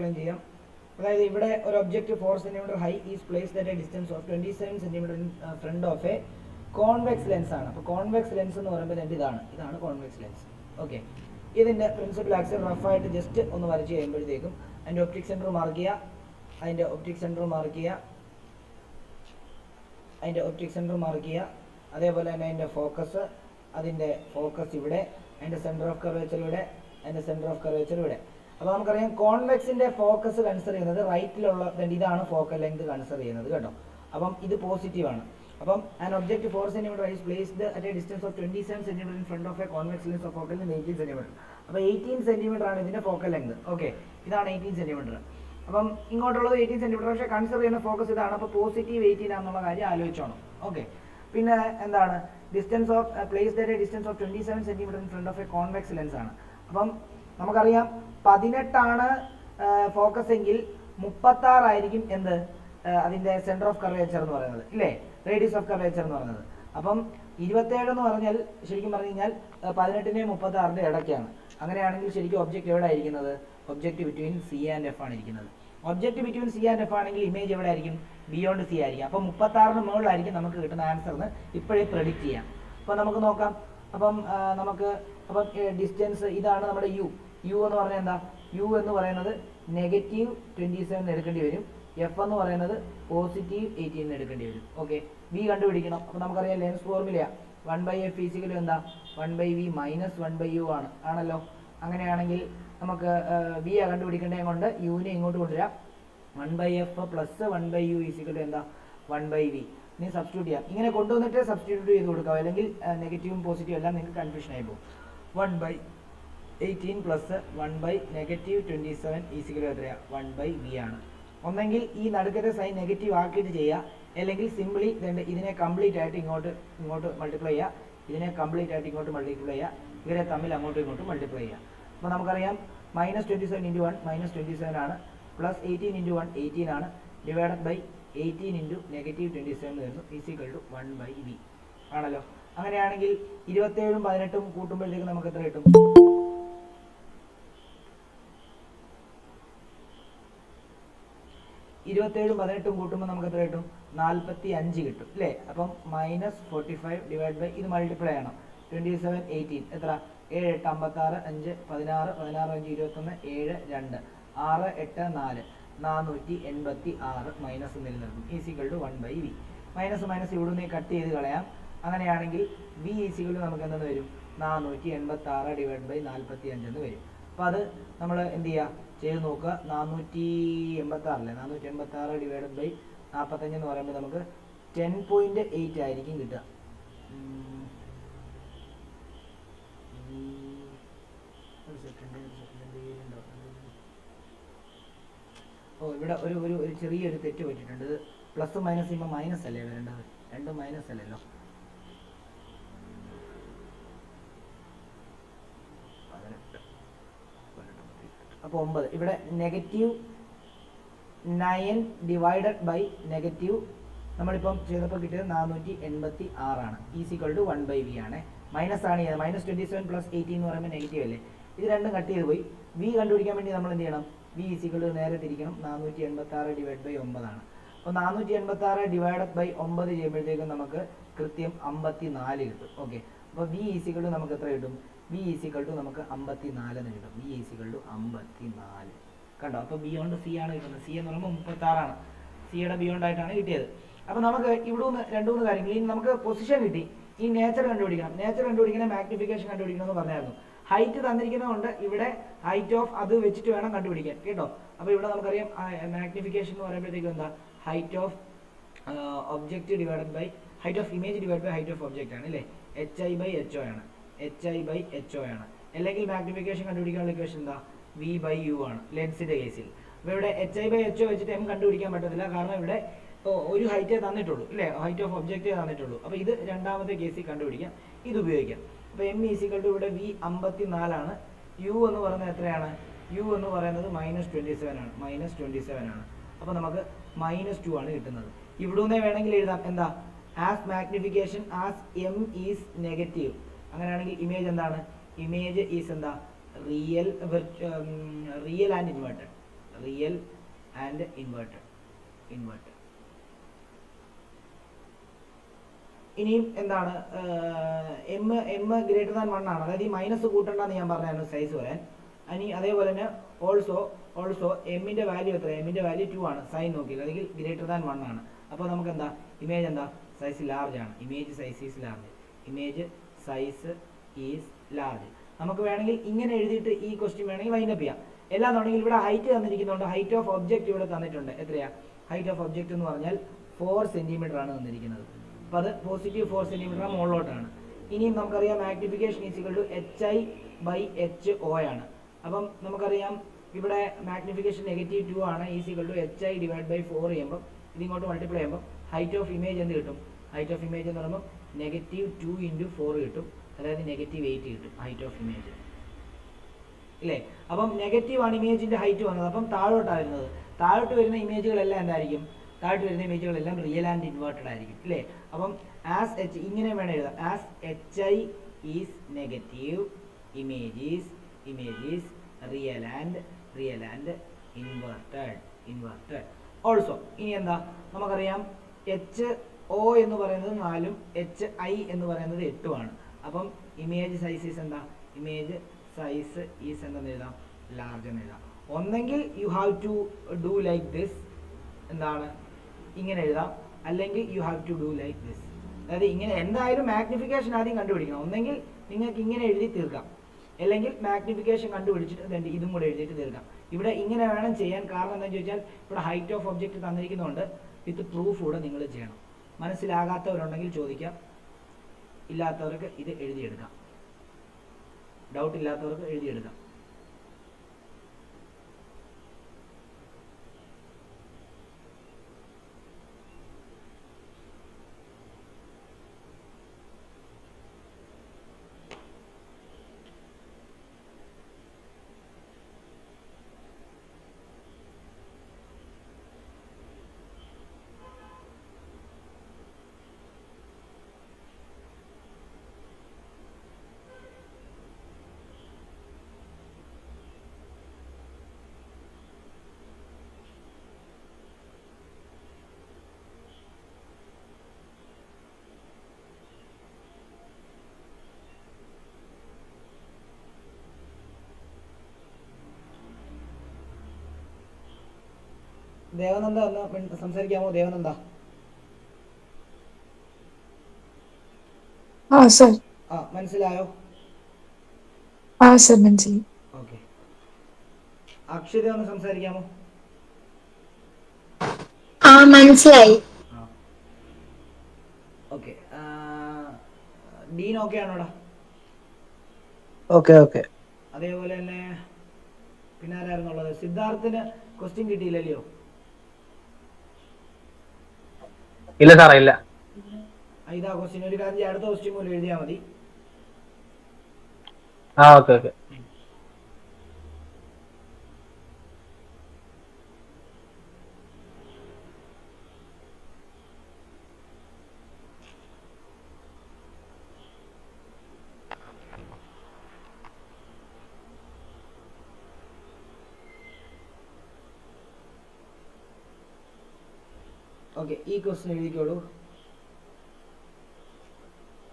Explain ചെയ്യാം. അതായത് ഇവിടെ ഒരു object 4 cm high is placed at a distance of 27 cm in front of a convex lens ആണ്. അപ്പോൾ കോൺവെക്സ് ലെൻസ് എന്ന് പറയുമ്പോൾ ഇതാണ് കോൺവെക്സ് ലെൻസ്. ഓക്കെ, ഇതിൻ്റെ പ്രിൻസിപ്പൽ ആക്സിസ് റഫായിട്ട് ജസ്റ്റ് ഒന്ന് വരച്ച് കഴിയുമ്പോഴത്തേക്കും അതിൻ്റെ ഒപ്റ്റിക് സെൻറ്റർ മാർക്ക് ചെയ്യുക, അതിൻ്റെ ഒപ്റ്റിക് സെൻറ്റർ മാർക്ക് ചെയ്യുക. അതേപോലെ തന്നെ അതിൻ്റെ ഫോക്കസ് ഇവിടെ, അതിൻ്റെ സെൻറ്റർ ഓഫ് കർവേച്ചർ ഇവിടെ, അതിൻ്റെ സെൻറ്റർ ഓഫ് കർവേച്ചർ ഇവിടെ. അപ്പോൾ നമുക്കറിയാം കോൺവെക്സിൻ്റെ ഫോക്കസ് കൺസിഡർ ചെയ്യുന്നത് റൈറ്റിലുള്ള, ഇതാണ് ഫോക്കൽ ലെങ്ത് കൺസിഡർ ചെയ്യുന്നത് കേട്ടോ. അപ്പം ഇത് പോസിറ്റീവാണ്. അപ്പം an object 4 cm is placed at a distance of 27 cm in front of a convex lens of focal length 18 cm. അപ്പോൾ 18 cm ആണ് ഇതിൻ്റെ ഫോക്കൽ ലെങ്ത്. ഓക്കെ, ഇതാണ് 18 cm. അപ്പം ഇങ്ങോട്ടുള്ളത് 18 cm, പക്ഷേ കൺസിഡർ ചെയ്യുന്ന ഫോക്കസ് ഇതാണ്. അപ്പോൾ പോസിറ്റീവ് 18 ആണെന്നുള്ള കാര്യം ആലോചിച്ചോണം. ഓക്കെ, പിന്നെ എന്താണ് distance of placed at a distance of 27 cm in front of a convex lens ആണ്. അപ്പം നമുക്കറിയാം 18 ആണ് ഫോക്കസ് എങ്കിൽ 36 ആയിരിക്കും എന്ത് അതിൻ്റെ സെൻറ്റർ ഓഫ് കർവേച്ചർ എന്ന് പറയുന്നത്, ഇല്ലേ, റേഡിയസ് ഓഫ് കർവേച്ചർ എന്ന് പറയുന്നത്. അപ്പം 27 എന്ന് പറഞ്ഞാൽ ശരിക്കും പറഞ്ഞു കഴിഞ്ഞാൽ 18ൻ്റെയും 36ൻ്റെ ഇടയ്ക്കാണ്. അങ്ങനെയാണെങ്കിൽ ശരിക്കും ഒബ്ജക്റ്റ് എവിടെ ആയിരിക്കുന്നത്? Object between C and F ആണ് ഇരിക്കുന്നത്. Object between C and F ആണെങ്കിൽ ഇമേജ് എവിടെ ആയിരിക്കും? ബിയോണ്ട് സി ആയിരിക്കും. അപ്പം 36ന് മുകളിലായിരിക്കും നമുക്ക് കിട്ടുന്ന ആൻസർ എന്ന് ഇപ്പോഴേ പ്രെഡിക്റ്റ് ചെയ്യാം. അപ്പോൾ നമുക്ക് നോക്കാം. അപ്പം ഡിസ്റ്റൻസ് ഇതാണ് നമ്മുടെ യു എന്ന് പറഞ്ഞാൽ എന്താ? യു എന്ന് പറയുന്നത് -27 എടുക്കേണ്ടി വരും. എഫ് എന്ന് പറയുന്നത് +18 എടുക്കേണ്ടി വരും. ഓക്കെ, വി കണ്ടുപിടിക്കണം. അപ്പോൾ നമുക്കറിയാം ലെൻസ് ഫോർമുല 1/f = എന്താ? 1/v - 1/u ആണല്ലോ. അങ്ങനെയാണെങ്കിൽ നമുക്ക് വി കണ്ടുപിടിക്കേണ്ടത് കൊണ്ട് യുവിനെ ഇങ്ങോട്ട് കൊണ്ടുവരാം. 1/f + 1/u = എന്താ? 1/v. ഇനി സബ്സ്റ്റിറ്റ്യൂട്ട് ചെയ്യാം. ഇങ്ങനെ കൊണ്ടുവന്നിട്ട് സബ്സ്റ്റിറ്റ്യൂട്ട് ചെയ്ത് കൊടുക്കാം, അല്ലെങ്കിൽ നെഗറ്റീവും പോസിറ്റീവും എല്ലാം നിങ്ങൾക്ക് കൺഫ്യൂഷൻ ആയി പോകും. 1/18 + 1/-27 = എത്രയാണ്? 1/v ആണ്. ഒന്നെങ്കിൽ ഈ നടുക്കത്തെ സൈൻ നെഗറ്റീവ് ആക്കിയിട്ട് ചെയ്യുക, അല്ലെങ്കിൽ സിംപ്ലി ഇതിനെ കംപ്ലീറ്റ് ആയിട്ട് ഇങ്ങോട്ട് മൾട്ടിപ്ലൈ ചെയ്യുക, ഇതിനെ കംപ്ലീറ്റ് ആയിട്ട് ഇങ്ങോട്ട് മൾട്ടിപ്ലൈ ചെയ്യുക, ഇവരെ തമ്മിൽ അങ്ങോട്ടും ഇങ്ങോട്ടും മൾട്ടിപ്ലൈ ചെയ്യുക. അപ്പോൾ നമുക്കറിയാം -27 × 1 -27 ആണ്, +18 × 1 18 ആണ്, ഡിവൈഡഡ് ബൈ 18 × -27 വരുന്നു, = 1/v ആണല്ലോ. അങ്ങനെയാണെങ്കിൽ 27ഉം 18ഉം കൂട്ടുമ്പോഴത്തേക്ക് നമുക്ക് എത്ര കിട്ടും? 27ഉം 18ഉം കൂട്ടുമ്പോൾ നമുക്ക് എത്ര കിട്ടും? 45 കിട്ടും, അല്ലേ? അപ്പം -45 ഡിവൈഡ് ബൈ ഇത് മൾട്ടിപ്ലൈ ചെയ്യണം. 27 18 എത്ര? 7 8 56 5 16 16 5 21 7 2 6 8 4 486 മൈനസ് നിലനിർത്തും, = 1/v. മൈനസ് ഇവിടുന്ന് കട്ട് ചെയ്ത് കളയാം. അങ്ങനെയാണെങ്കിൽ v = നമുക്ക് എന്തെന്ന് വരും? 486 ഡിവൈഡ് ബൈ 45 എന്ന് വരും. അപ്പോൾ അത് നമ്മൾ എന്ത് ചെയ്യുക? ചെയ്ത് നോക്കുക. 486 486 ഡിവൈഡഡ് ബൈ 45 എന്ന് പറയുമ്പോൾ നമുക്ക് 10.8 ആയിരിക്കും കിട്ടുക. ഇവിടെ ഒരു ചെറിയൊരു തെറ്റ് പറ്റിയിട്ടുണ്ട്. പ്ലസ് മൈനസ് ചെയ്യുമ്പോൾ മൈനസ് അല്ലേ വരേണ്ടത്? രണ്ടും മൈനസ് അല്ലല്ലോ. അപ്പോൾ 9 ഇവിടെ -9 ഡിവൈഡഡ് ബൈ നെഗറ്റീവ് നമ്മളിപ്പം ചെയ്തപ്പോൾ കിട്ടിയത് 486 ആണ്, = 1/v ആണ്. മൈനസ് ആണ് ചെയ്തത്. -27 + 18 എന്ന് പറയുമ്പോൾ നെഗറ്റീവ് അല്ലേ? ഇത് രണ്ടും കട്ട് ചെയ്ത് പോയി. v കണ്ടുപിടിക്കാൻ വേണ്ടി നമ്മൾ എന്ത് ചെയ്യണം? v = നേരെ തിരിക്കണം. 486 ഡിവൈഡ് ബൈ 9 ആണ്. അപ്പോൾ 486 ഡിവൈഡഡ് ബൈ 9 ചെയ്യുമ്പോഴത്തേക്കും നമുക്ക് കൃത്യം 54 കിട്ടും. ഓക്കെ, അപ്പോൾ v = നമുക്ക് എത്ര കിട്ടും? v = നമുക്ക് 54 എന്ന് കിട്ടും. v = 54. കണ്ടോ? അപ്പോൾ ബിയോണ്ട് സി ആണ് കിട്ടുന്നത്. സി എന്ന് പറയുമ്പോൾ 36 ആണ്. സിയുടെ ബിയോണ്ട് ആയിട്ടാണ് കിട്ടിയത്. അപ്പോൾ നമുക്ക് ഇവിടെ നിന്ന് 2-3 കാര്യങ്ങൾ. ഇനി നമുക്ക് പൊസിഷൻ കിട്ടി. ഈ നേച്ചർ കണ്ടുപിടിക്കണം. നേച്ചർ കണ്ടുപിടിക്കണം, മാഗ്നിഫിക്കേഷൻ കണ്ടുപിടിക്കണം എന്ന് പറഞ്ഞായിരുന്നു. ഹൈറ്റ് തന്നിരിക്കുന്നതുകൊണ്ട് ഇവിടെ ഹൈറ്റ് ഓഫ് അത് വെച്ചിട്ട് വേണം കണ്ടുപിടിക്കാൻ, കേട്ടോ. അപ്പോൾ ഇവിടെ നമുക്കറിയാം മാഗ്നിഫിക്കേഷൻ എന്ന് പറയുമ്പോഴത്തേക്കും എന്താ? Height of object divided by height of image divide by height of object ആണ്, അല്ലേ? HI/HO ആണ്. HI/HO ആണ്. അല്ലെങ്കിൽ മാഗ്നിഫിക്കേഷൻ കണ്ടുപിടിക്കാനുള്ള ഇക്വേഷൻ എന്താ? V/U ആണ് ലെൻസിന്റെ കേസിൽ. അപ്പോൾ ഇവിടെ HI/HO വെച്ചിട്ട് m കണ്ടുപിടിക്കാൻ പറ്റത്തില്ല, കാരണം ഇവിടെ ഒരു ഹൈറ്റേ തന്നിട്ടുള്ളൂ, അല്ലേ? ഹൈറ്റ് ഓഫ് ഒബ്ജക്റ്റേ തന്നിട്ടുള്ളൂ. അപ്പോൾ ഇത് രണ്ടാമത്തെ കേസിൽ കണ്ടുപിടിക്കാം, ഇത് ഉപയോഗിക്കാം. അപ്പോൾ m = ഇവിടെ v 54 ആണ്. u എന്ന് പറയുന്നത് എത്രയാണ്? u എന്ന് പറയുന്നത് -27 ആണ്. -27 ആണ്. അപ്പോൾ നമുക്ക് -2 ആണ് കിട്ടുന്നത്. ഇവിടെ നിന്ന് വേണമെങ്കിൽ എഴുതാം എന്താ? As magnification as m is negative. അങ്ങനെയാണെങ്കിൽ ഇമേജ് എന്താണ്? ഇമേജ് ഈസ് എന്താ? Real and inverted. Real and inverted. ഇനിയും എന്താണ്, എം ഗ്രേറ്റർ ദാൻ 1 ആണ്, അതായത് ഈ മൈനസ് കൂട്ടണ്ടെന്ന് ഞാൻ പറഞ്ഞായിരുന്നു സൈസ് വരാൻ. ഇനി അതേപോലെ തന്നെ ഓൾസോ എമ്മിൻ്റെ വാല്യൂ എത്ര, എമ്മിൻ്റെ വാല്യൂ 2 ആണ്, സൈൻ നോക്കിയില്ല, അല്ലെങ്കിൽ ഗ്രേറ്റർ ദാൻ 1 ആണ്. അപ്പോൾ നമുക്ക് എന്താ, ഇമേജ് എന്താ, സൈസ് ലാർജ് ആണ്. Image size is large. നമുക്ക് വേണമെങ്കിൽ ഇങ്ങനെ എഴുതിയിട്ട് ഈ ക്വസ്റ്റ്യൻ വേണമെങ്കിൽ വൈൻഡപ്പ് ചെയ്യാം. എല്ലാന്നുണ്ടെങ്കിൽ ഇവിടെ ഹൈറ്റ് തന്നിരിക്കുന്നുണ്ട്, ഹൈറ്റ് ഓഫ് ഒബ്ജക്റ്റ് ഇവിടെ തന്നിട്ടുണ്ട്. എത്രയാ ഹൈറ്റ് ഓഫ് ഒബ്ജക്റ്റ് എന്ന് പറഞ്ഞാൽ 4 സെൻറ്റിമീറ്റർ ആണ് തന്നിരിക്കുന്നത്. അപ്പോൾ അത് പോസിറ്റീവ് 4 സെൻറ്റിമീറ്റർ മുകളിലോട്ടാണ്. ഇനിയും നമുക്കറിയാം മാഗ്നിഫിക്കേഷൻ ഈക്വൽ ടു HI/HO ആണ്. അപ്പം നമുക്കറിയാം ഇവിടെ മാഗ്നിഫിക്കേഷൻ -2 ആണ്, ഈക്വൽ ടു HI/4 ചെയ്യുമ്പോൾ ഇതിങ്ങോട്ട് മൾട്ടിപ്ലൈ ചെയ്യുമ്പോൾ ഹൈറ്റ് ഓഫ് ഇമേജ് എന്ത് കിട്ടും, ഹൈറ്റ് ഓഫ് ഇമേജ് എന്ന് പറയുമ്പോൾ -2 × 4 കിട്ടും, അതായത് -8 കിട്ടും ഹൈറ്റ് ഓഫ് ഇമേജ് ഇല്ലേ. അപ്പം നെഗറ്റീവ് ആണ് ഇമേജിൻ്റെ ഹൈറ്റ് വന്നത്, അപ്പം താഴോട്ടാണ് വരുന്നത്. താഴോട്ട് വരുന്ന ഇമേജുകളെല്ലാം എന്തായിരിക്കും, താഴോട്ട് വരുന്ന ഇമേജുകളെല്ലാം റിയൽ ആൻഡ് ഇൻവേർട്ടഡ് ആയിരിക്കും ഇല്ലേ. അപ്പം ആസ് H ഇങ്ങനെ വേണം എഴുതാം, as HI is negative, image is real and inverted also. ഇനി എന്താ, നമുക്കറിയാം HO എന്ന് പറയുന്നത് 4ഉം HI എന്ന് പറയുന്നത് 8ഉം ആണ്. അപ്പം ഇമേജ് സൈസ് ഈസ് എന്താ, ഇമേജ് സൈസ് ഈസ് എന്തെന്ന് എഴുതാം, ലാർജ് എന്ന് എഴുതാം. ഒന്നെങ്കിൽ you have to do like this, എന്താണ് ഇങ്ങനെ എഴുതാം, അല്ലെങ്കിൽ you have to do like this. അതായത് ഇങ്ങനെ എന്തായാലും മാഗ്നിഫിക്കേഷൻ ആദ്യം കണ്ടുപിടിക്കണം. ഒന്നെങ്കിൽ നിങ്ങൾക്ക് ഇങ്ങനെ എഴുതി തീർക്കാം, അല്ലെങ്കിൽ മാഗ്നിഫിക്കേഷൻ കണ്ടുപിടിച്ചിട്ട് ഇതും കൂടെ എഴുതിയിട്ട് തീർക്കാം. ഇവിടെ ഇങ്ങനെ വേണം ചെയ്യാൻ. കാരണം എന്താണെന്ന് ചോദിച്ചാൽ ഇവിടെ ഹൈറ്റ് ഓഫ് ഒബ്ജക്റ്റ് തന്നിരിക്കുന്നുണ്ട്, വിത്ത് പ്രൂഫ് കൂടെ നിങ്ങൾ ചെയ്യണം. മനസ്സിലാകാത്തവരുണ്ടെങ്കിൽ ചോദിക്കാം, ഇല്ലാത്തവർക്ക് ഇത് എഴുതിയെടുക്കാം, ഡൗട്ട് ഇല്ലാത്തവർക്ക് എഴുതിയെടുക്കാം. ദേവനന്ദ ഒന്ന് സംസാരിക്കാമോ? ദേവനന്ദ. മനസ്സിലായോ? മനസ്സിലായി. ഓക്കെ. അക്ഷത ഒന്ന് സംസാരിക്കാമോ? മനസ്സിലായി. ഓക്കെ. ഡീൻ ഓക്കെ ആണോടാ? Okay okay. അതേപോലെ തന്നെ പിന്നെ ആരായിരുന്നുള്ളത്? സിദ്ധാർത്ഥിന് ക്വസ്റ്റ്യൻ കിട്ടിയില്ലല്ലോ? ഇല്ല സാറേ, ഇല്ല. ഇതാ ക്വസ്റ്റ്യൻ. ഒരു കാര്യം, അടുത്ത ക്വസ്റ്റ്യൻ പോലും എഴുതിയാൽ മതി. Okay okay. ഓക്കെ, ഈ question എഴുതിക്കോളൂ.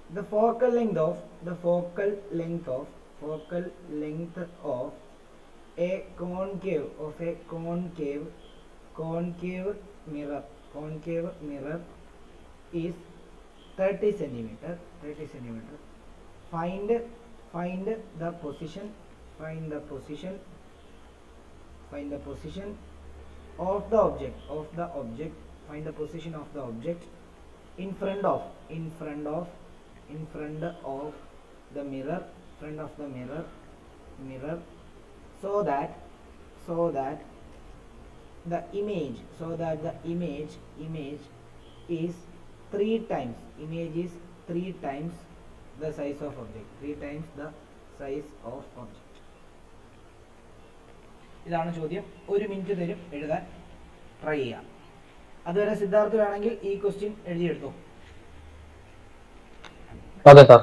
The focal length of a concave mirror is 30 centimeter. Find the position of the object in front of the mirror, so that the image is 3 times the size of object. ഇതാണ് ചോദ്യം. 1 minute തരും എഴുതാൻ, try ചെയ്യാം. അതുവരെ സിദ്ധാർത്ഥ് വേണമെങ്കിൽ ഈ question എഴുതിയെടുത്തോ. Okay sir.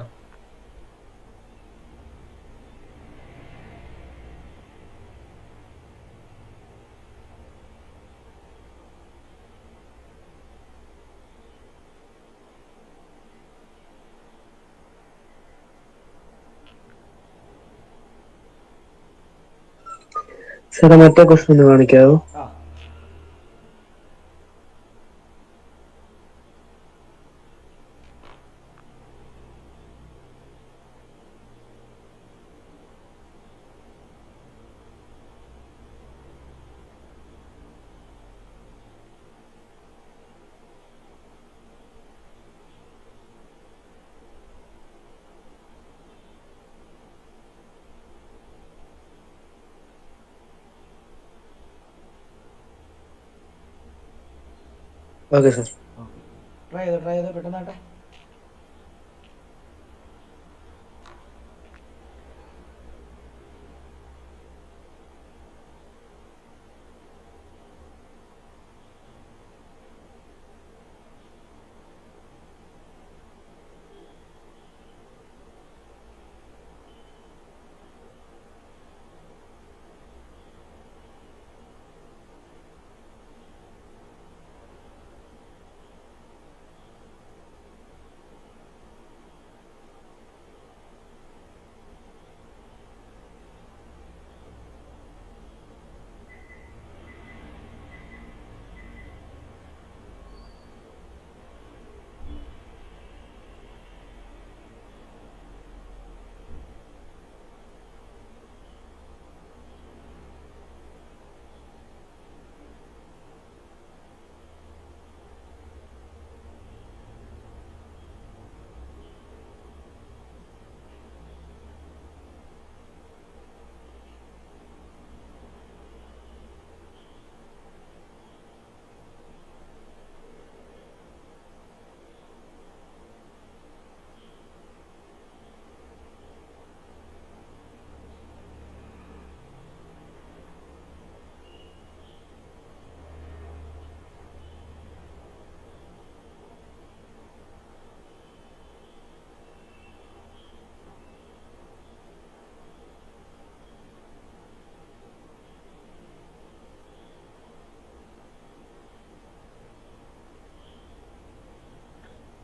സാറേ മറ്റേ ക്വസ്റ്റ്യൻ ഒന്ന് കാണിക്കാവോ? ആ ഓക്കെ സാർ. ട്രൈ ചെയ്തോ പെട്ടെന്നാട്ടെ.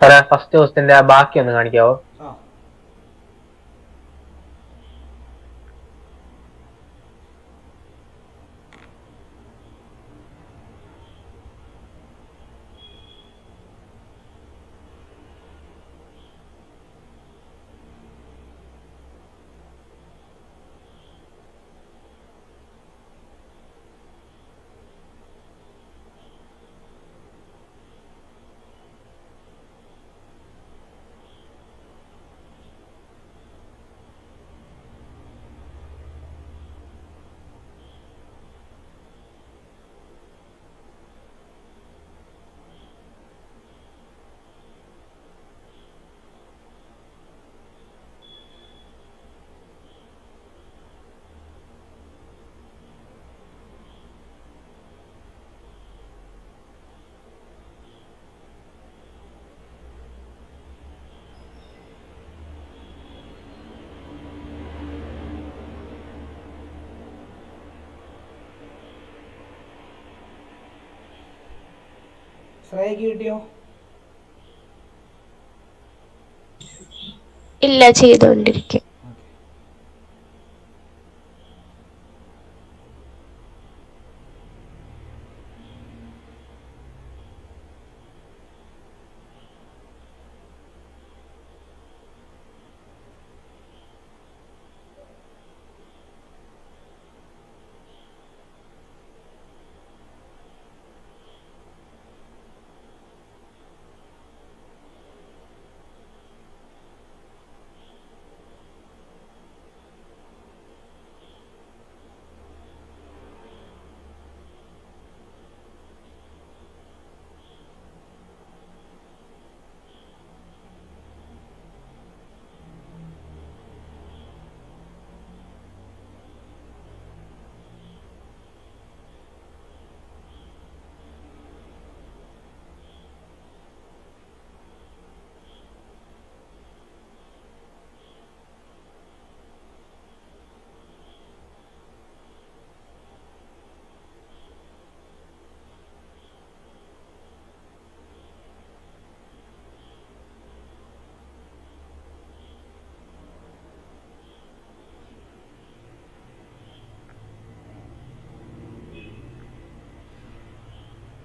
സാറേ ഫസ്റ്റ് ക്വസ്റ്റിന്റെ ബാക്കി ഒന്ന് കാണിക്കാവോ? ആ ശ്രേയക്ക് കിട്ടിയോ? ഇല്ല, ചെയ്തുകൊണ്ടിരിക്കും.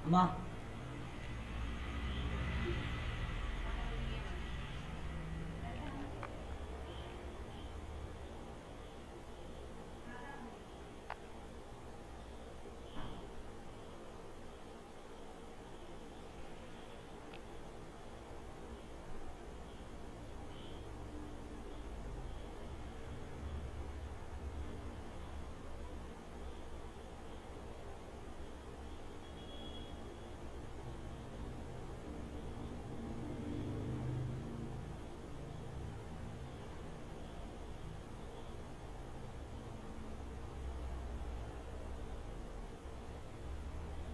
അമ്മ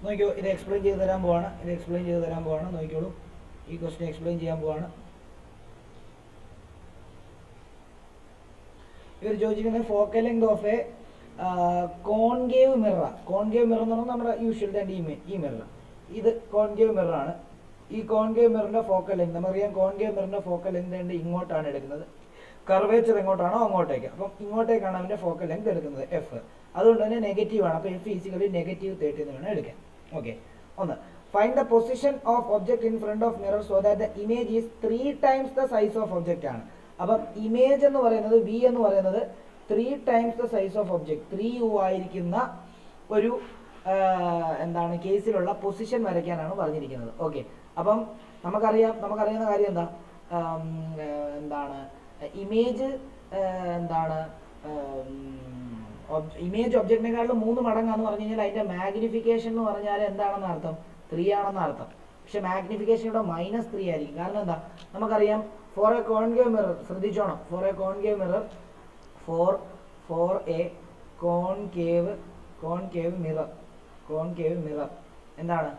നോക്കിയോ, ഇത് എക്സ്പ്ലെയിൻ ചെയ്ത് തരാൻ പോവാണ്. നോക്കിയോളൂ, ഈ ക്വസ്റ്റ്യൻ എക്സ്പ്ലെയിൻ ചെയ്യാൻ പോവാണ്. ഇവർ ചോദിച്ചിരിക്കുന്നത് focal length of A concave mirror. Concave mirror എന്ന് പറഞ്ഞാൽ നമ്മുടെ യൂഷ്വൽ ഈ മിറർ, ഇത് കോൺകേവ് മിറർ ആണ്. ഈ കോൺകേവ് മിററിന്റെ ഫോക്കൽ ലെങ്ത് നമുക്കറിയാം. കോൺകേവ് മിററിന്റെ ഫോക്കൽ ലെങ്ത് ഇങ്ങോട്ടാണ് എടുക്കുന്നത്. കർവേച്ചർ എങ്ങോട്ടാണോ അങ്ങോട്ടേക്ക്. അപ്പം ഇങ്ങോട്ടേക്കാണ് അവന്റെ ഫോക്കൽ ലെങ്ത് എടുക്കുന്നത് എഫ്. അതുകൊണ്ട് തന്നെ നെഗറ്റീവ് ആണ്. അപ്പോൾ എഫ് ഈസിക്കലി -30 എന്ന് വേണം എടുക്കാൻ. ഓക്കെ, ഒന്ന് find the position of object in front of mirror so that the image is 3 times the size of object ആണ്. അപ്പം ഇമേജ് എന്ന് പറയുന്നത് വി എന്ന് പറയുന്നത് 3 times the size of object 3u ആയിരിക്കുന്ന ഒരു എന്താണ് കേസിലുള്ള പൊസിഷൻ വരയ്ക്കാനാണ് പറഞ്ഞിരിക്കുന്നത്. ഓക്കെ, അപ്പം നമുക്കറിയുന്ന കാര്യം എന്താണ് ഇമേജ് ഇമേജ് ഒബ്ജക്റ്റിനെക്കാളും 3 മടങ്ങാന്ന് പറഞ്ഞു കഴിഞ്ഞാൽ അതിന്റെ മാഗ്നിഫിക്കേഷൻ എന്ന് പറഞ്ഞാൽ എന്താണെന്ന് അർത്ഥം 3 ആണെന്ന് അർത്ഥം. പക്ഷെ മാഗ്നിഫിക്കേഷൻ ഇവിടെ -3 ആയിരിക്കും. കാരണം എന്താ, നമുക്കറിയാം ഫോർ എ കോൺകേവ് മിറർ, ശ്രദ്ധിച്ചോണം, for a concave mirror concave mirror എന്താണ്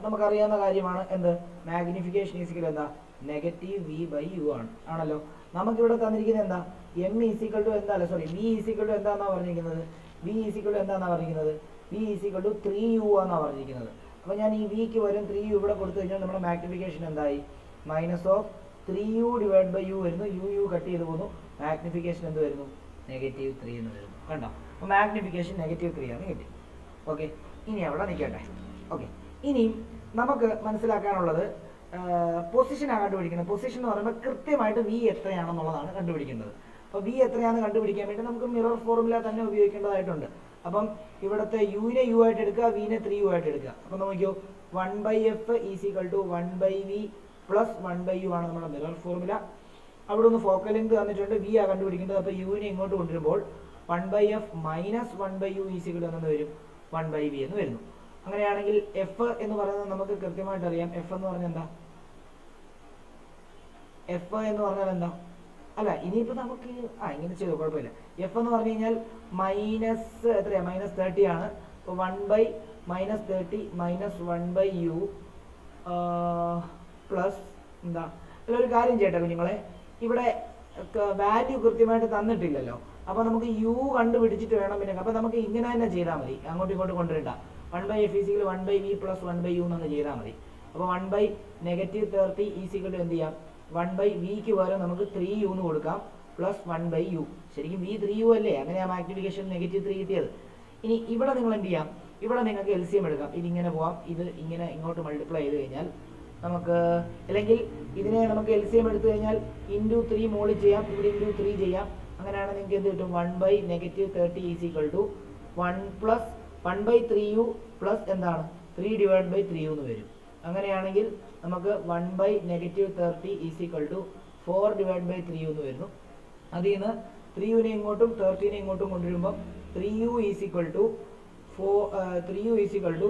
നമുക്കറിയാവുന്ന കാര്യമാണ്. എന്ത് മാഗ്നിഫിക്കേഷൻ ഈസിക്കൽ എന്താ -v/u ആണല്ലോ. നമുക്കിവിടെ തന്നിരിക്കുന്നത് എന്താ m ഈസിക്കൽ ടു എന്താ v ഈസിക്കൽ ടു എന്താന്നാ പറഞ്ഞിരിക്കുന്നത് v ഈസിക്കൽ ടു 3u ആണെന്നാ പറഞ്ഞിരിക്കുന്നത്. അപ്പോൾ ഞാൻ ഈ vക്ക് വരും 3u ഇവിടെ കൊടുത്തു കഴിഞ്ഞാൽ നമ്മുടെ മാഗ്നിഫിക്കേഷൻ എന്തായി -3u / u വരുന്നു. u കട്ട് ചെയ്ത് പോകുന്നു. മാഗ്നിഫിക്കേഷൻ എന്ത് വരുന്നു -3 എന്ന് വരുന്നു. കണ്ടോ, അപ്പോൾ മാഗ്നിഫിക്കേഷൻ -3 ആണ് കിട്ടി. ഓക്കെ, ഇനി അവിടെ നിൽക്കട്ടെ. ഓക്കെ, ഇനിയും നമുക്ക് മനസ്സിലാക്കാനുള്ളത് പൊസിഷനാണ് കണ്ടുപിടിക്കുന്നത്. പൊസിഷൻ എന്ന് പറയുമ്പോൾ കൃത്യമായിട്ട് v എത്രയാണെന്നുള്ളതാണ് കണ്ടുപിടിക്കേണ്ടത്. അപ്പോൾ v എത്രയാണെന്ന് കണ്ടുപിടിക്കാൻ വേണ്ടി നമുക്ക് മിറർ ഫോർമുല തന്നെ ഉപയോഗിക്കേണ്ടതായിട്ടുണ്ട്. അപ്പം ഇവിടുത്തെ യുവിനെ u ആയിട്ട് എടുക്കുക, വിനെ 3u ആയിട്ട് എടുക്കുക. അപ്പം നോക്കിയോ 1/f = 1/v + 1/u ആണ് നമ്മുടെ മിറർ ഫോർമുല. അവിടെ ഒന്ന് ഫോക്കൽ ലെങ്ത് തന്നിട്ടുണ്ട്, v ആ കണ്ടുപിടിക്കേണ്ടത്. അപ്പോൾ യുവിനെ ഇങ്ങോട്ട് കൊണ്ടുവരുമ്പോൾ 1/f - 1/u = വരും 1/v എന്ന് വരുന്നു. അങ്ങനെയാണെങ്കിൽ എഫ് എന്ന് പറയുന്നത് നമുക്ക് കൃത്യമായിട്ട് അറിയാം. എഫ് എന്ന് പറഞ്ഞാൽ എന്താ, അല്ല ഇനിയിപ്പോൾ നമുക്ക് ഇങ്ങനെ ചെയ്തോ, കുഴപ്പമില്ല. എഫ് എന്ന് പറഞ്ഞു കഴിഞ്ഞാൽ -30 ആണ്. അപ്പോൾ 1/-30 - 1/u പ്ലസ് എന്താ. ഒരു കാര്യം ചെയ്യട്ടെ കുഞ്ഞുങ്ങളെ, ഇവിടെ വാല്യൂ കൃത്യമായിട്ട് തന്നിട്ടില്ലല്ലോ. അപ്പോൾ നമുക്ക് u കണ്ടുപിടിച്ചിട്ട് വേണം പിന്നെ. അപ്പോൾ നമുക്ക് ഇങ്ങനെ തന്നെ ചെയ്താൽ മതി, അങ്ങോട്ടും ഇങ്ങോട്ടും കൊണ്ടുവരണ്ട. 1/f = 1/v + 1/u എന്ന് ചെയ്താൽ മതി. അപ്പോൾ 1/-30 = എന്ത് ചെയ്യാം, 1/vക്ക് പകരം നമുക്ക് 3u എന്ന് കൊടുക്കാം പ്ലസ് 1/u. ശരിക്കും v 3u അല്ലേ, അങ്ങനെയാ മാഗ്നിഫിക്കേഷൻ -3 കിട്ടിയത്. ഇനി ഇവിടെ നിങ്ങൾ എന്ത് ചെയ്യാം, ഇവിടെ നിങ്ങൾക്ക് LCM എടുക്കാം. ഇതിങ്ങനെ പോവാം, ഇത് ഇങ്ങനെ ഇങ്ങോട്ട് മൾട്ടിപ്ലൈ ചെയ്ത് കഴിഞ്ഞാൽ നമുക്ക്, അല്ലെങ്കിൽ ഇതിനെ നമുക്ക് LCM എടുത്തു കഴിഞ്ഞാൽ × 3 മോളിൽ ചെയ്യാം, ഇവിടെ × 3 ചെയ്യാം. അങ്ങനെയാണ് നിങ്ങൾക്ക് എന്ത് കിട്ടും, 1/-30 = 1 + 1/3u പ്ലസ് എന്താണ് 3/3u എന്ന് വരും. അങ്ങനെയാണെങ്കിൽ നമുക്ക് 1/-30 = 4/3u എന്ന് വരുന്നു. അതിൽ നിന്ന് 3uനെ ഇങ്ങോട്ടും 30നെ ഇങ്ങോട്ടും കൊണ്ടുവരുമ്പോൾ 3u = 4.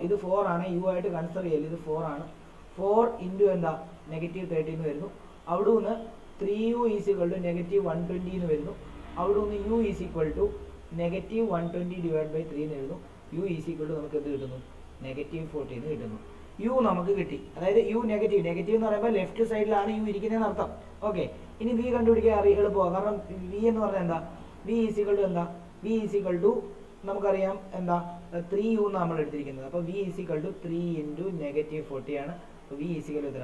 ഇത് 4 ആണ്, u ആയിട്ട് കൺസിഡർ ചെയ്യല്, ഇത് 4 ആണ്. 4 × എന്താ -30 എന്ന് വരുന്നു. അവിടെ നിന്ന് 3u = -120 എന്ന് വരുന്നു. അവിടെ നിന്ന് u = -120/3 എന്ന് എഴുതുന്നു. u = നമുക്ക് എന്ത് കിട്ടുന്നു, -40 എന്ന് കിട്ടുന്നു. u നമുക്ക് കിട്ടി. അതായത് u നെഗറ്റീവ് എന്ന് പറയുമ്പോൾ ലെഫ്റ്റ് സൈഡിലാണ് u ഇരിക്കുന്നതെന്ന് അർത്ഥം. ഓക്കെ, ഇനി v കണ്ടുപിടിക്കാൻ എളുപ്പമാണ്. കാരണം v എന്ന് പറഞ്ഞാൽ എന്താ, v = എന്താ, v = നമുക്കറിയാം എന്താ 3u എന്ന് നമ്മൾ എടുത്തിരിക്കുന്നത്. അപ്പോൾ v = 3 × -40 ആണ്. അപ്പോൾ v = എത്ര,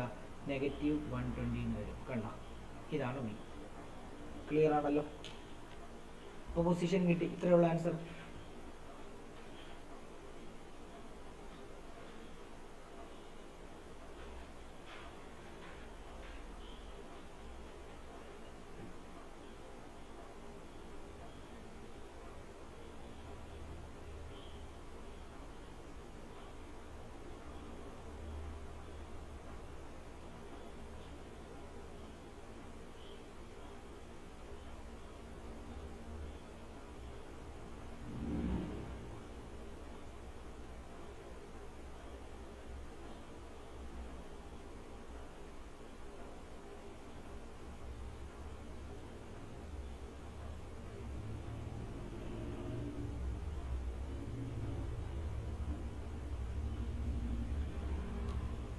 -120 എന്ന് വരും. കണ്ടോ, ഇതാണ് v. ക്ലിയർ ആണല്ലോ. അപ്പോൾ പൊസിഷൻ കിട്ടി. ഇത്രയുള്ള ആൻസർ.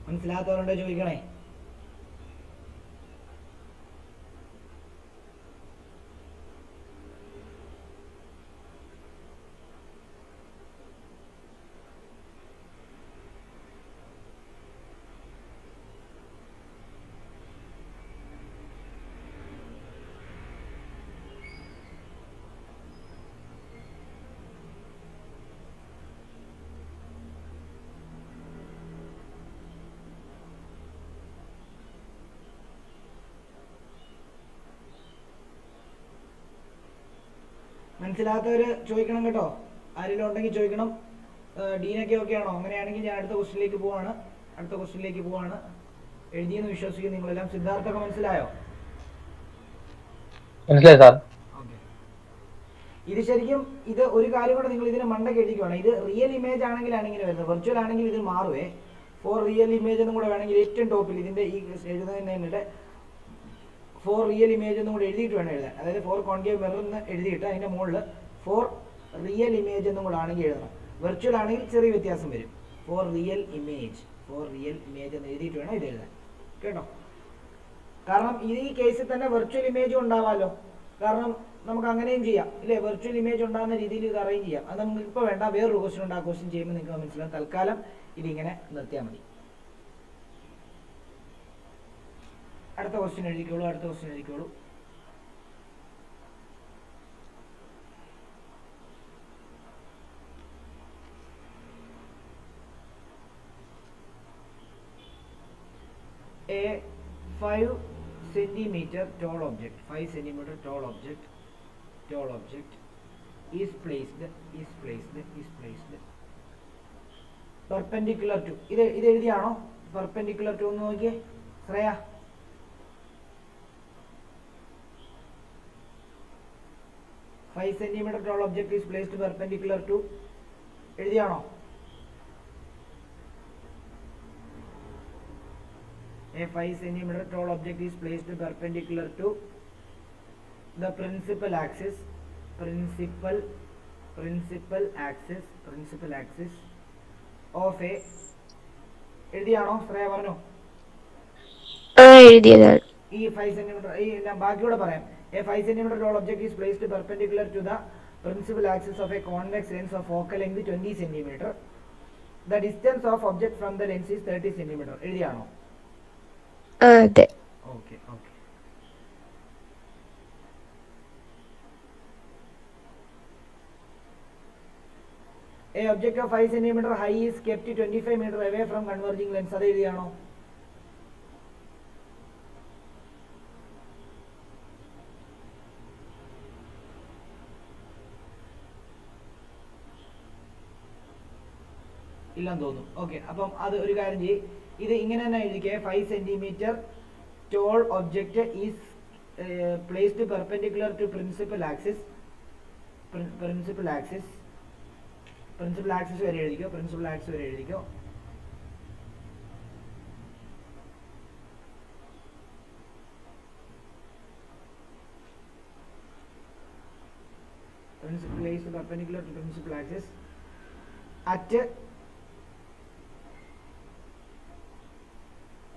മനസ്സിലാത്തവരുണ്ടോ ചോദിക്കണേ. മനസ്സിലാത്തവർ ചോദിക്കണം കേട്ടോ. ആരെങ്കിലും ഉണ്ടെങ്കിൽ ചോദിക്കണം. ഡീനൊക്കെ ഓക്കെ ആണോ? അങ്ങനെയാണെങ്കിൽ ഞാൻ അടുത്ത ക്വസ്റ്റിനിലേക്ക് പോവാണ്. എഴുതിയെന്ന് വിശ്വസിക്കുന്നു നിങ്ങളെല്ലാം. സിദ്ധാർത്ഥൊക്കെ മനസ്സിലായോ? മനസ്സിലായി സാർ. ഇത് ശരിക്കും ഇത് ഒരു കാര്യം കൂടെ നിങ്ങൾ ഇതിന് മണ്ടയ്ക്ക് എഴുതിക്കുവാണ്. ഇത് റിയൽ ഇമേജ് ആണെങ്കിലാണ് ഇങ്ങനെ വരുന്നത്. വെർച്വൽ ആണെങ്കിൽ ഇത് മാറുവേ. ഫോർ റിയൽ ഇമേജ് എന്നും കൂടെ വേണമെങ്കിൽ ഏറ്റവും ടോപ്പിൽ ഇതിന്റെ ഈ എഴുതുന്നതിന്റെ ഫോർ റിയൽ ഇമേജ് എന്നും കൂടെ എഴുതിയിട്ട് വേണം എഴുതാൻ. അതായത് ഫോർ കോൺകേവ് മിറർ എന്ന് എഴുതിയിട്ട് അതിന്റെ മുകളിൽ ഫോർ റിയൽ ഇമേജ് എന്നും കൂടെ ആണെങ്കിൽ എഴുതണം. വെർച്വൽ ആണെങ്കിൽ ചെറിയ വ്യത്യാസം വരും. ഫോർ റിയൽ ഇമേജ് എന്ന് എഴുതിയിട്ട് വേണം ഇത് എഴുതാൻ കേട്ടോ. കാരണം ഈ കേസിൽ തന്നെ വെർച്വൽ ഇമേജും ഉണ്ടാവാമല്ലോ. കാരണം നമുക്ക് അങ്ങനെയും ചെയ്യാം ഇല്ലേ? വെർച്വൽ ഇമേജ് ഉണ്ടാകുന്ന രീതിയിൽ ഇത് അറേഞ്ച് ചെയ്യാം. അത് നമുക്ക് ഇപ്പോൾ വേണ്ട, വേറൊരു ക്വസ്റ്റ്യൻ ഉണ്ട്. ആ ക്വസ്റ്റ്യൻ ചെയ്യുമ്പോൾ നിങ്ങൾക്ക് മനസ്സിലാവും. തൽക്കാലം ഇതിങ്ങനെ നിർത്തിയാൽ മതി. അടുത്ത question എഴുതിക്കോളൂ. A 5 centimeter tall object, 5 centimeter tall object is placed perpendicular to, ഇത് എഴുതിയാണോ? perpendicular to ഒന്ന് നോക്കിയേ Shreya. Five centimetre tall object is placed perpendicular to എഴുതിയാണോ? A 5 centimeter tall object is placed perpendicular to the principal axis of a എഴുതിയാണോ ശ്രേയ? പറഞ്ഞോ. എഴുതിയതാണ്. ഈ 5 centimetre ഞാൻ ബാക്കിയോടെ പറയാം. A 5 centimeter tall object is placed perpendicular to the principal axis of a convex lens of focal length 20 centimeter. The distance of object from the lens is 30 centimeter. എഴുതിയാണോ? അതെ. Okay. A object of 5 centimeter high is kept 25 meter away from converging lens. അത് എഴുതിയാണോ? ഇല്ലെന്ന് തോന്നുന്നു. Okay, അപ്പം അത് ഒരു കാര്യം ചെയ്യും. ഇത് ഇങ്ങനെ തന്നെ എഴുതിക്കേ. 5 centimetre tall object is placed perpendicular to principal axis വരെ എഴുതിക്കോ. Placed perpendicular to principal axis at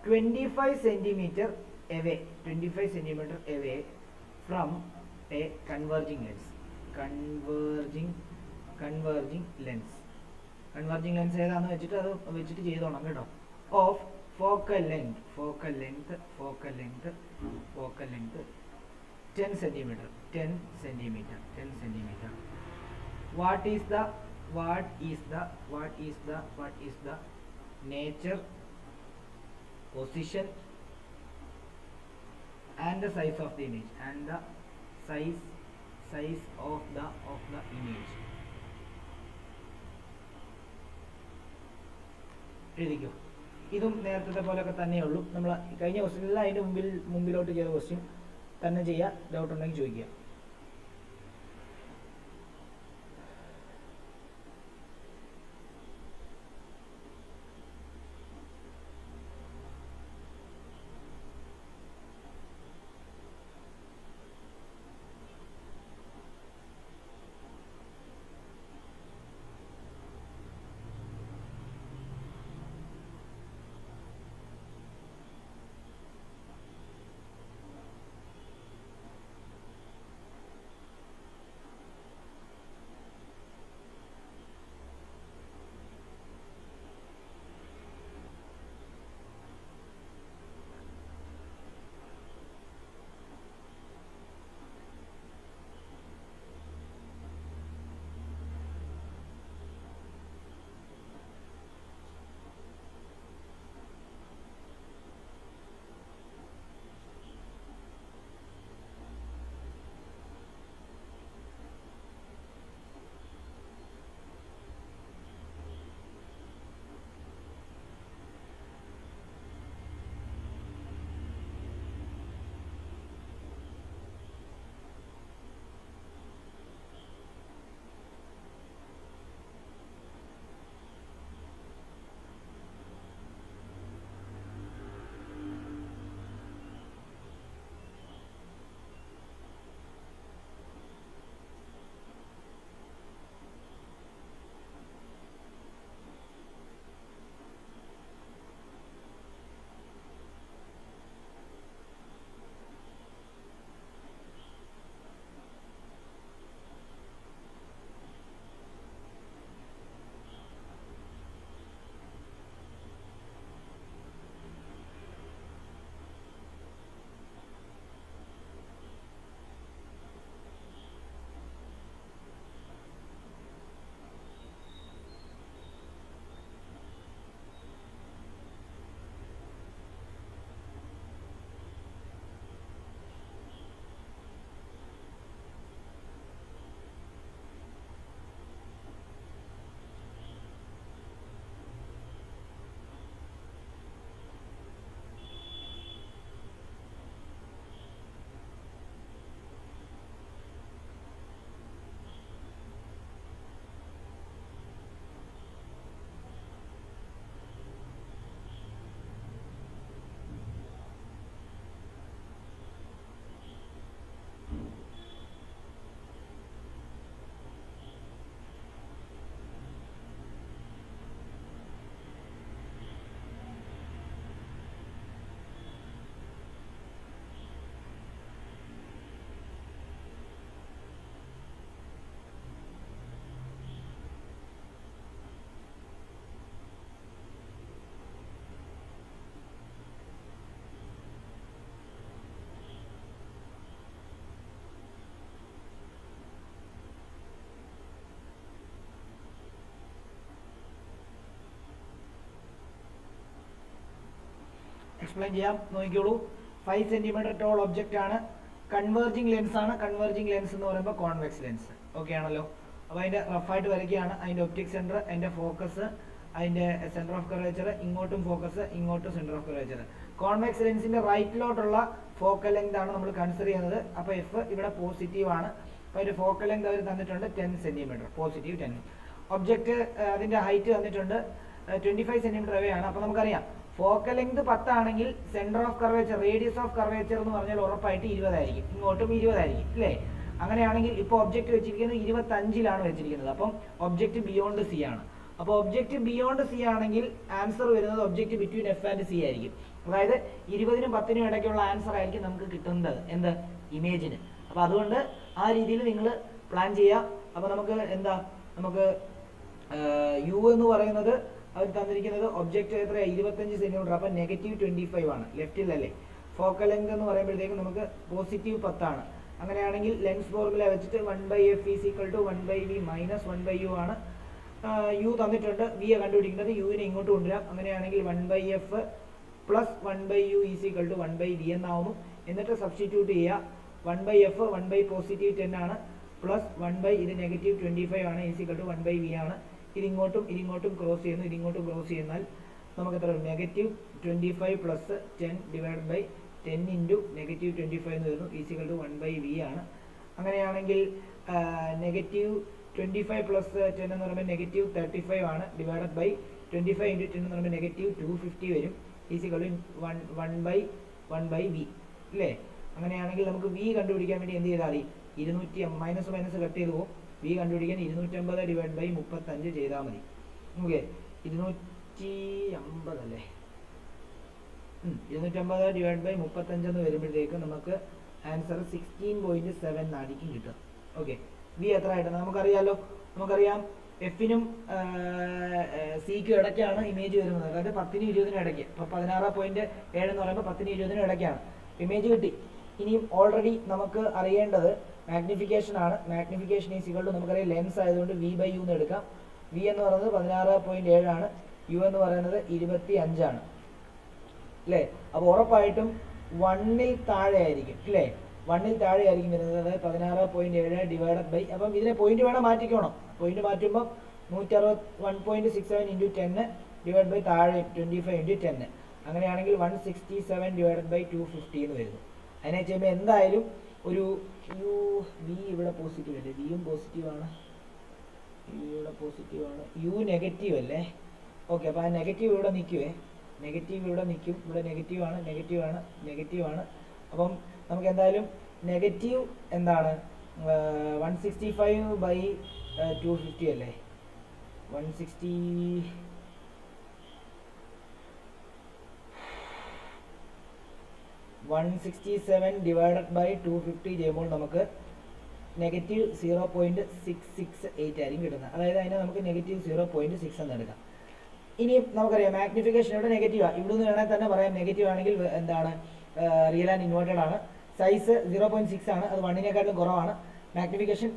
25 centimeter away from a converging lens. Converging lens ഏതാന്ന് വെച്ചിട്ട് അത് വെച്ചിട്ട് ചെയ്തോണം കേട്ടോ. Of focal length 10 centimeter. What is the nature, position and the size of the image എഴുതിക്കോ. ഇതും നേരത്തെ പോലെയൊക്കെ തന്നെയുള്ളൂ. നമ്മൾ കഴിഞ്ഞ ക്വസ്റ്റ്യനിൽ അതിൻ്റെ മുമ്പിലോട്ട് ചെയ്ത ക്വസ്റ്റ്യൻ തന്നെ ചെയ്യുക. ഡൗട്ട് ഉണ്ടെങ്കിൽ ചോദിക്കുക. എക്സ്പ്ലെയിൻ ചെയ്യാം, നോക്കിക്കോളൂ. 5 സെന്റിമീറ്റർ ടോൾ ഒബ്ജക്റ്റ് ആണ്, കൺവേർജിങ് ലെൻസ് ആണ്. കൺവേർജിങ് ലെൻസ് എന്ന് പറയുമ്പോൾ കോൺവെക്സ് ലെൻസ്. ഓക്കെ ആണല്ലോ. അപ്പോൾ അതിൻ്റെ റഫായിട്ട് വരയ്ക്കുകയാണ്. അതിൻ്റെ ഒപ്റ്റിക് സെൻറ്റർ, അതിൻ്റെ ഫോക്കസ്, അതിൻ്റെ സെൻറ്റർ ഓഫ് കർവേച്ചർ, ഇങ്ങോട്ടും ഫോക്കസ്, ഇങ്ങോട്ടും സെൻറ്റർ ഓഫ് കർവേച്ചർ. കോൺവെക്സ് ലെൻസിൻ്റെ റൈറ്റിലോട്ടുള്ള ഫോക്കൽ ലെങ്ത് ആണ് നമ്മൾ കൺസിഡർ ചെയ്യുന്നത്. അപ്പോൾ എഫ് ഇവിടെ പോസിറ്റീവ് ആണ്. അപ്പോൾ അതിൻ്റെ ഫോക്കൽ ലെങ്ത് അവർ തന്നിട്ടുണ്ട് 10 സെൻറ്റിമീറ്റർ, പോസിറ്റീവ് 10. ഒബ്ജക്റ്റ് അതിൻ്റെ ഹൈറ്റ് തന്നിട്ടുണ്ട് 25 സെൻറ്റിമീറ്റർ അവേ ആണ്. അപ്പോൾ നമുക്കറിയാം ഫോക്കൽ ലെങ്ത് 10 ആണെങ്കിൽ centre of curvature, radius of curvature എന്ന് പറഞ്ഞാൽ ഉറപ്പായിട്ട് 20 ആയിരിക്കും, ഇങ്ങോട്ടും 20 ആയിരിക്കും അല്ലേ? അങ്ങനെയാണെങ്കിൽ ഇപ്പോൾ ഒബ്ജക്റ്റ് വെച്ചിരിക്കുന്നത് 25-ലാണ് വെച്ചിരിക്കുന്നത്. അപ്പം ഒബ്ജക്റ്റ് ബിയോണ്ട് സി ആണ്. അപ്പോൾ ഒബ്ജക്റ്റ് ബിയോണ്ട് സി ആണെങ്കിൽ ആൻസർ വരുന്നത് object between F and C ആയിരിക്കും. അതായത് 20-നും 10-നും ഇടയ്ക്കുള്ള ആൻസർ ആയിരിക്കും നമുക്ക് കിട്ടുന്നത് എന്ത് ഇമേജിന്. അപ്പോൾ അതുകൊണ്ട് ആ രീതിയിൽ നിങ്ങൾ പ്ലാൻ ചെയ്യുക. അപ്പോൾ നമുക്ക് എന്താ, നമുക്ക് യു എന്ന് പറയുന്നത് അവർ തന്നിരിക്കുന്നത് ഒബ്ജക്റ്റ് എത്രയാണ് 25 സെൻറ്റിമീറ്റർ. അപ്പം -25 ആണ് ലെഫ്റ്റിലല്ലേ. ഫോക്കൽ ലെങ്ത് എന്ന് പറയുമ്പോഴത്തേക്കും നമുക്ക് പോസിറ്റീവ് 10 ആണ്. അങ്ങനെയാണെങ്കിൽ ലെൻസ് ഫോർമുല വെച്ചിട്ട് 1/f = 1/v - 1/u ആണ്. യു തന്നിട്ടുണ്ട്, വി കണ്ടുപിടിക്കുന്നത്, യുവിനെ ഇങ്ങോട്ട് കൊണ്ടുവരാം. അങ്ങനെയാണെങ്കിൽ 1/f + 1/u = 1/v എന്നാവുന്നു. എന്നിട്ട് സബ്സ്റ്റിറ്റ്യൂട്ട് ചെയ്യുക. 1/f 1 പോസിറ്റീവ് 10 ആണ്, പ്ലസ് 1 ഇത് -25 ആണ്, = 1/v ആണ്. ഇതിങ്ങോട്ടും ക്രോസ് ചെയ്യുന്നു, ഇതിങ്ങോട്ടും ക്രോസ് ചെയ്യുന്നാൽ നമുക്ക് എത്ര വരും? -25 + 10 / 10 × -25 എന്ന് വരുന്നു, = 1/v ആണ്. അങ്ങനെയാണെങ്കിൽ -25 + 10 എന്ന് പറയുമ്പോൾ -35 ആണ്, ഡിവൈഡഡ് ബൈ 25 × 10 എന്ന് പറയുമ്പോൾ -250 വരും, = 1/v അല്ലേ? അങ്ങനെയാണെങ്കിൽ നമുക്ക് v കണ്ടുപിടിക്കാൻ വേണ്ടി എന്ത് ചെയ്താൽ മതി? 200 മൈനസ് കട്ട് ചെയ്ത് പോകും. v കണ്ടുപിടിക്കാൻ 250 / 35 ചെയ്താൽ മതി. ഓക്കെ, 250 അല്ലേ? 250 / 35 എന്ന് വരുമ്പോഴത്തേക്ക് നമുക്ക് ആൻസർ 16.7 ആയിരിക്കും കിട്ടുക. ഓക്കെ, വി എത്ര ആയിട്ടാണ് നമുക്കറിയാമല്ലോ. നമുക്കറിയാം എഫിനും സിക്കും ഇടയ്ക്കാണ് ഇമേജ് വരുന്നത്, അതായത് 10-നും 20-നും ഇടയ്ക്ക്. അപ്പോൾ 16.7 എന്ന് പറയുമ്പോൾ 10-നും 20-നും ഇടയ്ക്കാണ് ഇമേജ് കിട്ടി. ഇനിയും ഓൾറെഡി നമുക്ക് അറിയേണ്ടത് മാഗ്നിഫിക്കേഷൻ ആണ്. മാഗ്നിഫിക്കേഷൻ = നമുക്കറിയാം ലെൻസ് ആയതുകൊണ്ട് v/u എന്ന് എടുക്കാം. വി എന്ന് പറയുന്നത് 16.7 ആണ്, യു എന്ന് പറയുന്നത് 25 ആണ് അല്ലേ? അപ്പോൾ ഉറപ്പായിട്ടും 1-ൽ താഴെ ആയിരിക്കും അല്ലേ? 1-ൽ താഴെ ആയിരിക്കും വരുന്നത്, അതായത് 16.7 ഡിവൈഡഡ് ബൈ, അപ്പം ഇതിനെ പോയിന്റ് വേണം മാറ്റിക്കോണം. പോയിന്റ് മാറ്റുമ്പോൾ 161.67 × 10 ഡിവൈഡ് ബൈ താഴെ 25 × 10. അങ്ങനെയാണെങ്കിൽ 167 ഡിവൈഡഡ് ബൈ 250 എന്ന് വരുന്നു. അതിനെ ചെയ്യുമ്പോൾ എന്തായാലും ഒരു വി ഇവിടെ പോസിറ്റീവ് അല്ലേ? വിയും പോസിറ്റീവാണ്, ഇവിടെ പോസിറ്റീവാണ്, യു നെഗറ്റീവ് അല്ലേ? ഓക്കെ, അപ്പോൾ ആ നെഗറ്റീവ് ഇവിടെ നിൽക്കുവേ, നെഗറ്റീവ് ഇവിടെ നിൽക്കും, ഇവിടെ നെഗറ്റീവാണ്. അപ്പം നമുക്ക് എന്തായാലും നെഗറ്റീവ് എന്താണ് 165/250 അല്ലേ? 167 ഡിവൈഡഡ് ബൈ 250 ചെയ്യുമ്പോൾ നമുക്ക് -0.668 ആയിരിക്കും കിട്ടുന്നത്. അതായത് അതിനെ നമുക്ക് -0.6 എന്ന് എടുക്കാം. ഇനി നമുക്കറിയാം മാഗ്നിഫിക്കേഷൻ ഇവിടെ നെഗറ്റീവാണ്, ഇവിടെ നിന്ന് വേണമെങ്കിൽ തന്നെ പറയാം നെഗറ്റീവ് ആണെങ്കിൽ എന്താണ് റിയൽ ആൻഡ് ഇൻവേർട്ടഡ് ആണ്. സൈസ് 0.6 ആണ്, അത് 1-നേക്കാളും കുറവാണ്. മാഗ്നിഫിക്കേഷൻ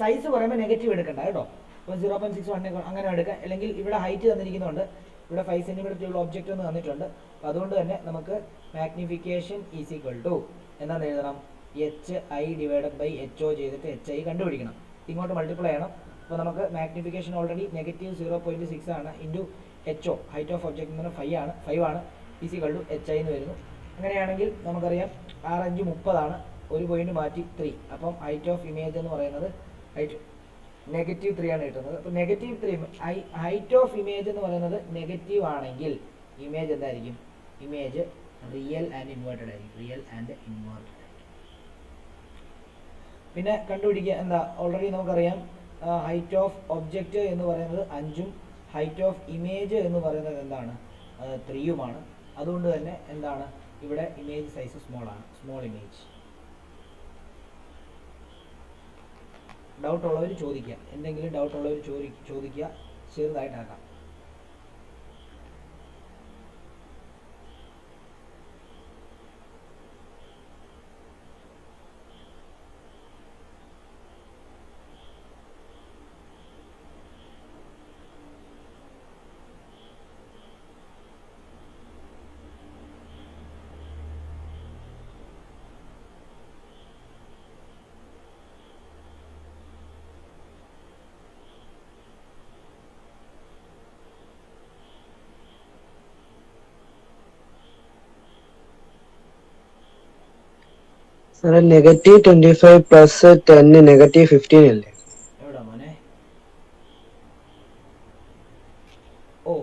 സൈസ് പറയുമ്പോൾ നെഗറ്റീവ് എടുക്കണ്ട കേട്ടോ. അപ്പോൾ 0.6 1 അങ്ങനെ എടുക്കാം. അല്ലെങ്കിൽ ഇവിടെ ഹൈറ്റ് തന്നിരിക്കുന്നുണ്ട്, ഇവിടെ 5 സെൻറ്റിമീറ്റർ ഉള്ള ഒബ്ജക്റ്റ് ഒന്ന് തന്നിട്ടുണ്ട്. അപ്പോൾ അതുകൊണ്ട് തന്നെ നമുക്ക് മാഗ്നിഫിക്കേഷൻ = എന്താണെന്ന് എഴുതണം? HI ഡിവൈഡഡ് ബൈ HO ചെയ്തിട്ട് HI കണ്ടുപിടിക്കണം. ഇങ്ങോട്ട് മൾട്ടിപ്ലൈ ചെയ്യണം. അപ്പോൾ നമുക്ക് മാഗ്നിഫിക്കേഷൻ ഓൾറെഡി -0.6 ആണ് into HO, height of object എന്ന് പറഞ്ഞാൽ 5 ആണ്, = HI എന്ന് വരുന്നു. അങ്ങനെയാണെങ്കിൽ നമുക്കറിയാം 6×5 30 ആണ്, ഒരു പോയിന്റ് മാറ്റി 3. അപ്പം ഹൈറ്റ് ഓഫ് ഇമേജ് എന്ന് പറയുന്നത് -3 ആണ് കിട്ടുന്നത്. അപ്പോൾ -3 ഹൈറ്റ് ഓഫ് ഇമേജ് എന്ന് പറയുന്നത് നെഗറ്റീവ് ആണെങ്കിൽ ഇമേജ് എന്തായിരിക്കും? ഇമേജ് റിയൽ ആൻഡ് ഇൻവേർട്ടഡ് ആയിരിക്കും. പിന്നെ കണ്ടുപിടിക്കുക എന്താ, ഓൾറെഡി നമുക്കറിയാം ഹൈറ്റ് ഓഫ് ഒബ്ജക്റ്റ് എന്ന് പറയുന്നത് 5-ഉം ഹൈറ്റ് ഓഫ് ഇമേജ് എന്ന് പറയുന്നത് എന്താണ്? 3-യുമാണ്. അതുകൊണ്ട് തന്നെ എന്താണ് ഇവിടെ ഇമേജ് സൈസ് സ്മോൾ ആണ്, സ്മോൾ ഇമേജ്. ഡൗട്ട് ഉള്ളവർ ചോദിക്കുക, എന്തെങ്കിലും ഡൗട്ട് ഉള്ളവർ ചോദിക്കുക, ചെറുതായിട്ടാക്കാം. സാറേ -25 പ്ലസ് 10 -15 അല്ലേ? എവിടാ മോനെ? ഓ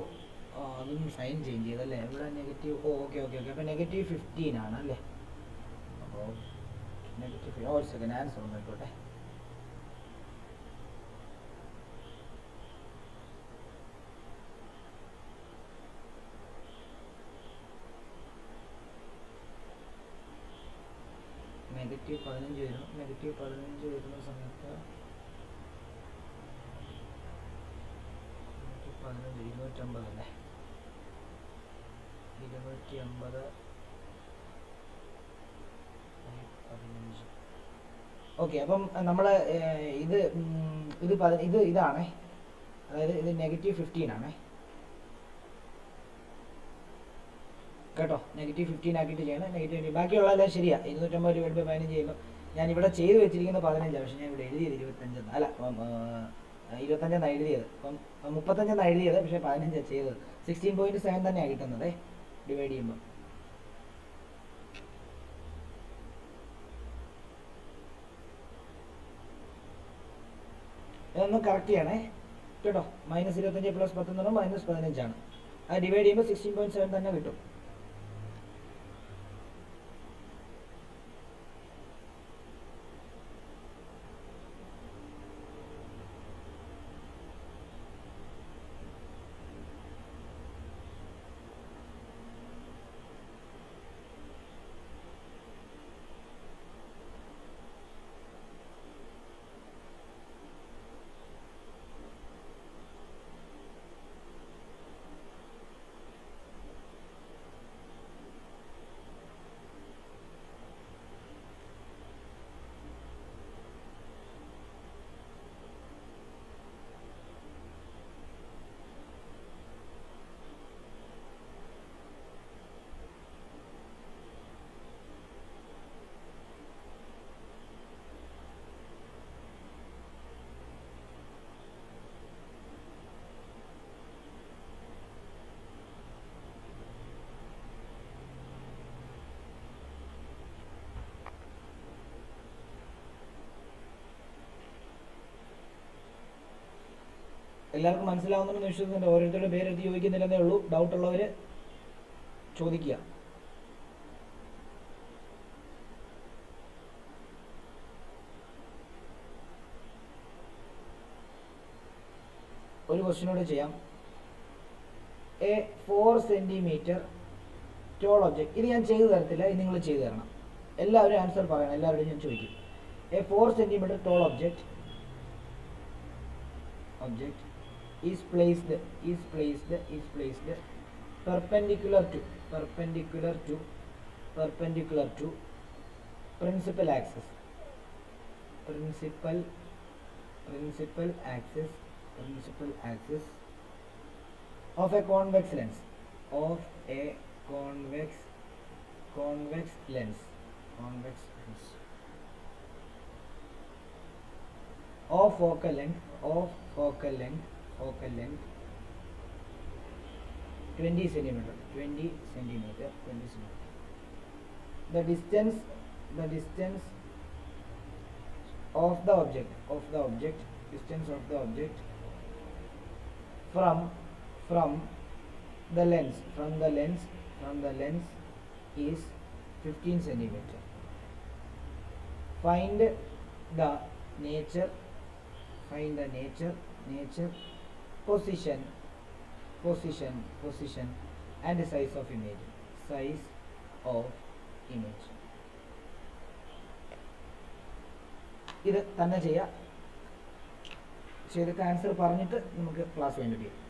അതൊന്നും സൈൻ ചേഞ്ച് ചെയ്തല്ലേ? ഇവിടെ നെഗറ്റീവ്. Okay okay okay. അപ്പോൾ -15 ആണ് അല്ലേ? അപ്പോൾ നെഗറ്റീവ്. ഒരു സെക്കൻഡ് ആൻസർ ഒന്ന് നോക്കട്ടെ. -15 വരും. -15 വരുന്ന സമയത്ത് 15 250 അല്ലേ? 250 15. ഓക്കെ, അപ്പം നമ്മൾ ഇത് ഇതാണേ, അതായത് ഇത് -15 ആണേ കേട്ടോ. -15 ആക്കിയിട്ട് ചെയ്യണം. നെഗറ്റീവ് ബാക്കിയുള്ളതെല്ലാം ശരിയാ. 250 ഡിവൈഡ് ബൈ 15 ചെയ്യുമ്പോൾ ഞാൻ ഇവിടെ ചെയ്ത് വെച്ചിരിക്കുന്നത് 15, പക്ഷേ ഞാൻ ഇവിടെ എഴുതിയത് 25 അല്ല 25 എഴുതിയത്. അപ്പം 35 എഴുതിയത്, പക്ഷേ 15 ചെയ്തത്. 16.7 തന്നെയാണ് കിട്ടുന്നത് ഡിവൈഡ് ചെയ്യുമ്പോൾ. ഇതൊന്ന് കറക്റ്റ് ചെയ്യണേ കേട്ടോ. -25 പ്ലസ് 10 എന്ന് പറയുമ്പോൾ -15 ആണ്. അത് ഡിവൈഡ് ചെയ്യുമ്പോൾ 16.7 തന്നെ കിട്ടും. എല്ലാവർക്കും മനസ്സിലാവുന്നുണ്ടെന്ന് വിശ്വസിക്കുന്നുണ്ട്. ഓരോരുത്തരുടെ പേരെടുത്ത് ചോദിക്കുന്നില്ലെന്നേ ഉള്ളൂ. ഡൗട്ട് ഉള്ളവർ ചോദിക്കുക. ഒരു ക്വസ്റ്റ്യനോട് ചെയ്യാം. A 4 centimetre tall object. ഇത് ഞാൻ ചെയ്തു തരത്തില്ല, ഇത് നിങ്ങൾ ചെയ്തു തരണം. എല്ലാവരും ആൻസർ പറയണം. എല്ലാവരും ഞാൻ ചോദിക്കും. A 4 centimetre tall object is placed perpendicular to principal axis of a convex lens of focal length 20 centimeter. The distance of the object from the lens is 15 centimeter. Find the nature, position and size of image. ഇത് തന്നെ ചെയ്യാം. ചെയ്തിട്ട് answer പറഞ്ഞിട്ട് നമുക്ക് class വേണ്ടി വരും.